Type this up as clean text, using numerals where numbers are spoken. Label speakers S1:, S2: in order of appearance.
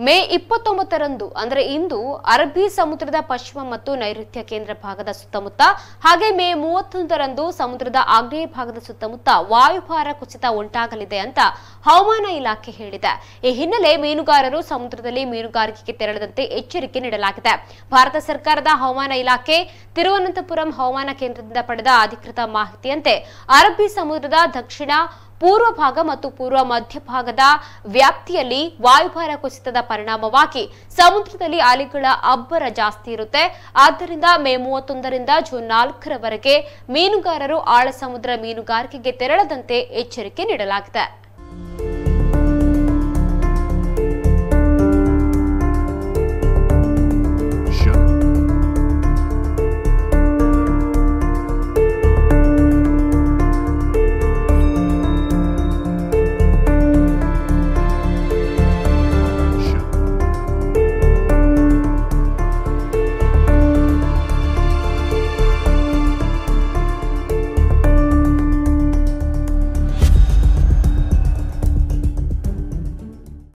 S1: ಮೇ 29ರಂದು ಅಂದರೆ ಇಂದು ಅರಬ್ಬಿ ಸಮುದ್ರದ ಪಶ್ಚಿಮ ಮತ್ತು ನೈಋತ್ಯ ಕೇಂದ್ರ ಭಾಗದ ಸುತ್ತಮುತ್ತ ಹಾಗೆ ಮೇ 31ರಂದು ಸಮುದ್ರದ ಆಗ್ನೇಯ ಭಾಗದ ಸುತ್ತಮುತ್ತ ವಾಯುಭಾರ ಕುಸಿತ ಉಂಟಾಗಲಿದೆ ಅಂತ ಹವಾಮಾನ ಇಲಾಖೆ ಹೇಳಿದೆ. ಈ ಹಿನ್ನೆಲೆ ಮೀನುಗಾರರು ಸಮುದ್ರದಲ್ಲಿ ಮೀನುಗಾರಿಕೆಗೆ ತೆರಳದಂತೆ ಎಚ್ಚರಿಕೆ ನೀಡಲಾಗಿದೆ. ಭಾರತ ಸರ್ಕಾರದ ಹವಾಮಾನ ಇಲಾಖೆ ತಿರುವನಂತಪುರಂ ಹವಾಮಾನ ಕೇಂದ್ರದಿಂದ ಪಡೆದ ಅಧಿಕೃತ ಮಾಹಿತಿಯಂತೆ ಅರಬ್ಬಿ ಸಮುದ್ರದ ದಕ್ಷಿಣ ಪೂರ್ವ ಭಾಗ ಮತ್ತು ಪೂರ್ವ ಮಧ್ಯಭಾಗದ ವ್ಯಾಪ್ತಿಯಲ್ಲಿ ವಾಯುಭಾರ ಕುಸಿತದ ಪರಿಣಾಮವಾಗಿ ಸಮುದ್ರದಲ್ಲಿ ಅಲೆಗಳ ಅಬ್ಬರ ಜಾಸ್ತಿ ಇರುತ್ತೆ. ಆದ್ದರಿಂದ ಮೇ 31ರಿಂದ ಜೂನ್ 4ರವರೆಗೆ ಮೀನುಗಾರರು ಆಳ ಸಮುದ್ರ ಮೀನುಗಾರಿಕೆಗೆ ತೆರಳದಂತೆ ಎಚ್ಚರಿಕೆ ನೀಡಲಾಗಿದೆ.